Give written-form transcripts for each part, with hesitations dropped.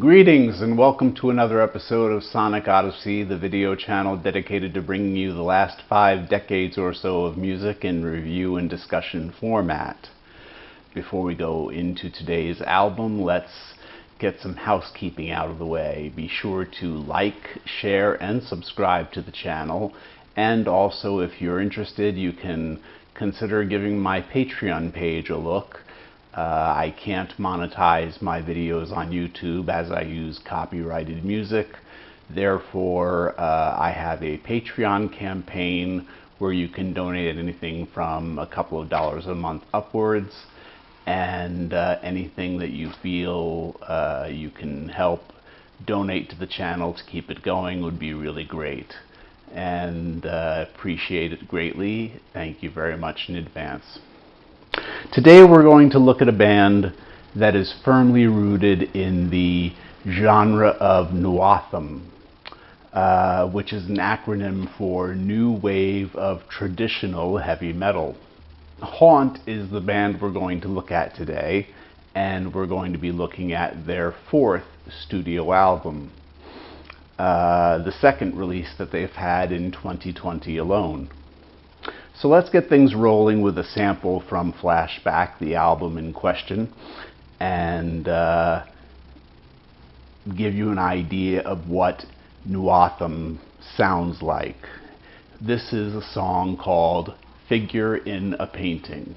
Greetings and welcome to another episode of Sonic Odyssey, the video channel dedicated to bringing you the last 5 decades or so of music in review and discussion format. Before we go into today's album, let's get some housekeeping out of the way. Be sure to like, share, and subscribe to the channel. And also, if you're interested, you can consider giving my Patreon page a look. I can't monetize my videos on YouTube as I use copyrighted music. Therefore, I have a Patreon campaign where you can donate anything from a couple of dollars a month upwards, and anything that you feel you can help donate to the channel to keep it going would be really great, and appreciate it greatly. Thank you very much in advance. Today we're going to look at a band that is firmly rooted in the genre of Nuothum, which is an acronym for New Wave of Traditional Heavy Metal. Haunt is the band we're going to look at today, and we're going to be looking at their 4th studio album, the second release that they've had in 2020 alone. So let's get things rolling with a sample from Flashback, the album in question, and give you an idea of what Nuothum sounds like. This is a song called Figure in a Painting.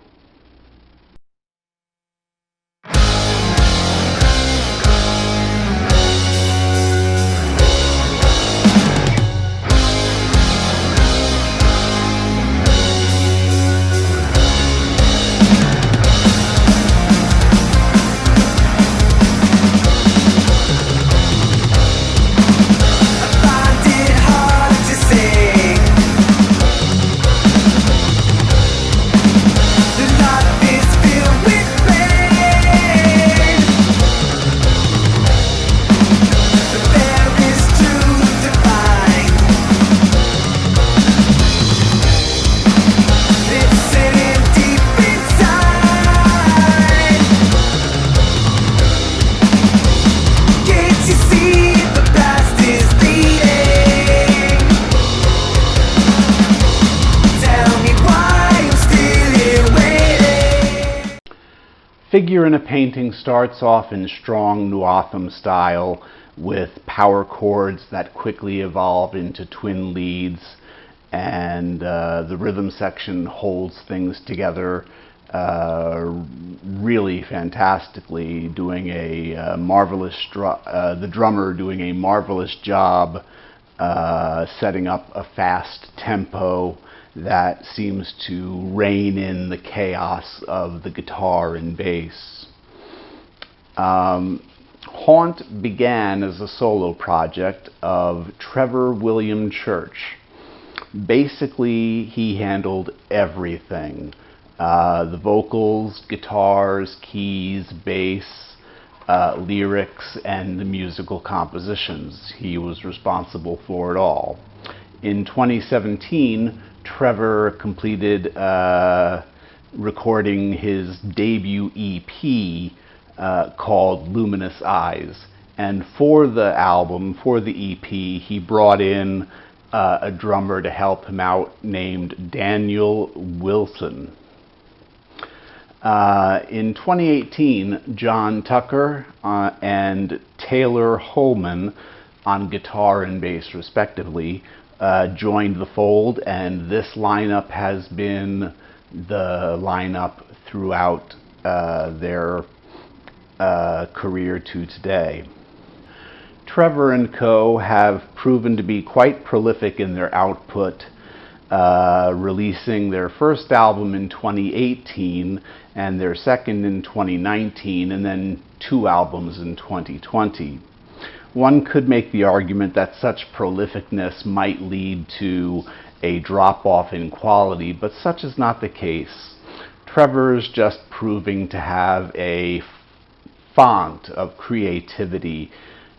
Figure in a Painting starts off in strong Nuothum style with power chords that quickly evolve into twin leads, and the rhythm section holds things together really fantastically, doing a the drummer doing a marvelous job setting up a fast tempo that seems to rein in the chaos of the guitar and bass. Haunt began as a solo project of Trevor William Church. Basically, he handled everything. The vocals, guitars, keys, bass, lyrics, and the musical compositions. He was responsible for it all. In 2017, Trevor completed recording his debut EP called Luminous Eyes. And for the album, for the EP, he brought in a drummer to help him out named Daniel Wilson. In 2018, John Tucker and Taylor Holman on guitar and bass respectively joined the fold, and this lineup has been the lineup throughout their career to today. Trevor and Co. have proven to be quite prolific in their output, releasing their first album in 2018 and their second in 2019, and then 2 albums in 2020. One could make the argument that such prolificness might lead to a drop-off in quality, but such is not the case. Trevor's just proving to have a font of creativity,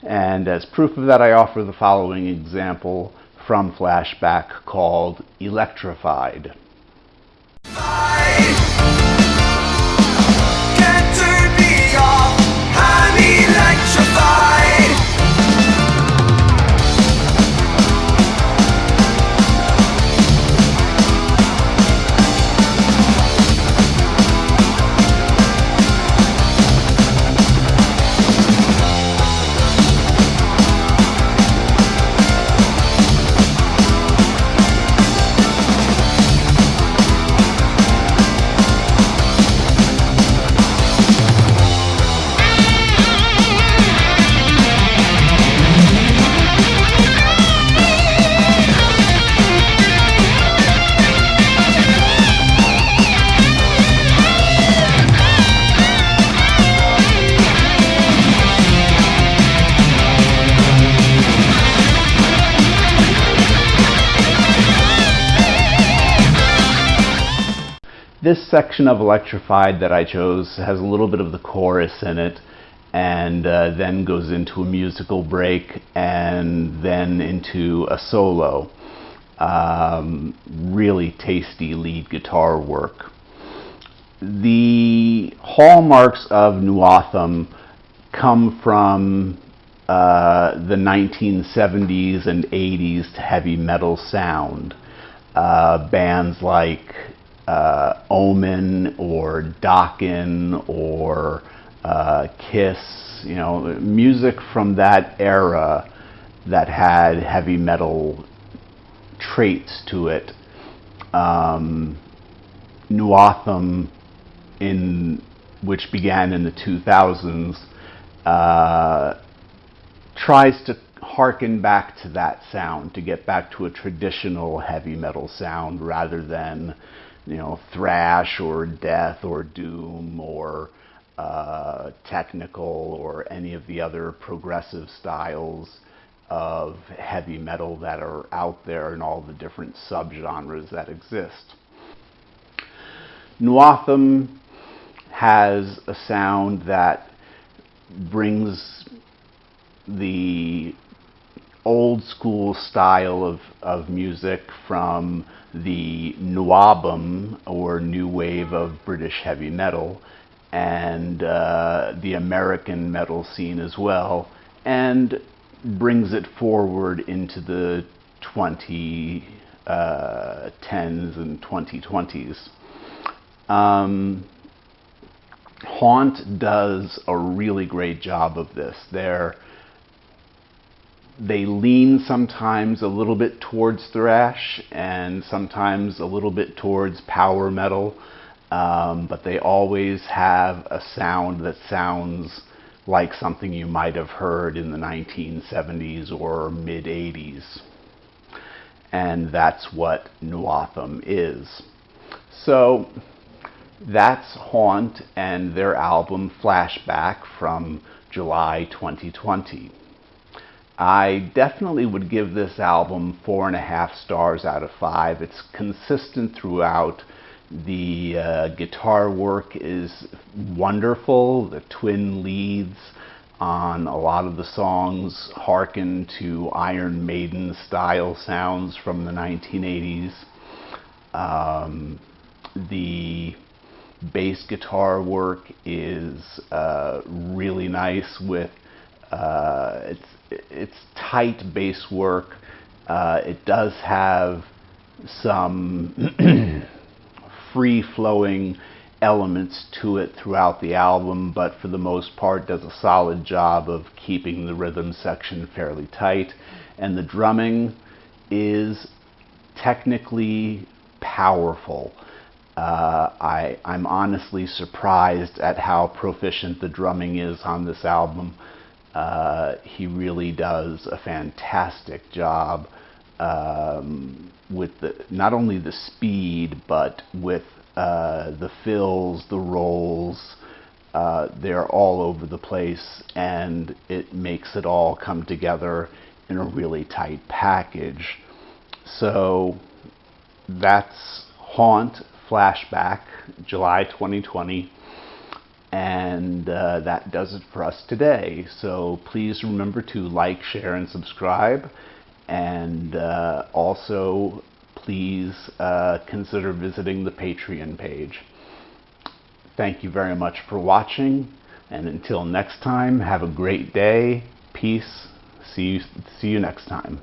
and as proof of that I offer the following example from Flashback called Electrified. Can't turn me off, I'm electrified. This section of Electrified that I chose has a little bit of the chorus in it, and then goes into a musical break and then into a solo. Really tasty lead guitar work. The hallmarks of Nuotham come from the 1970s and 80s heavy metal sound. Bands like Omen or Dokken or Kiss, you know, music from that era that had heavy metal traits to it. Nuotham, which began in the 2000s, tries to harken back to that sound, to get back to a traditional heavy metal sound rather than, you know, thrash or death or doom or technical or any of the other progressive styles of heavy metal that are out there and all the different subgenres that exist. Nuotham has a sound that brings the old school style of music from the Nuabum, or new wave of British heavy metal, and the American metal scene as well, and brings it forward into the 2010s and 2020s. Haunt does a really great job of this. They lean sometimes a little bit towards thrash and sometimes a little bit towards power metal, but they always have a sound that sounds like something you might have heard in the 1970s or mid-80s. And that's what Nuotham is. So that's Haunt and their album Flashback from July 2020. I definitely would give this album 4.5 stars out of 5. It's consistent throughout. The guitar work is wonderful. The twin leads on a lot of the songs harken to Iron Maiden style sounds from the 1980s. The bass guitar work is really nice with it's tight bass work. It does have some free-flowing elements to it throughout the album, but for the most part does a solid job of keeping the rhythm section fairly tight. And the drumming is technically powerful. I'm honestly surprised at how proficient the drumming is on this album. He really does a fantastic job with not only the speed, but with the fills, the rolls. They're all over the place, and it makes it all come together in a really tight package. So that's Haunt Flashback, July 2020. And that does it for us today. So please remember to like, share, and subscribe. And also, please consider visiting the Patreon page. Thank you very much for watching. And until next time, have a great day. Peace. See you next time.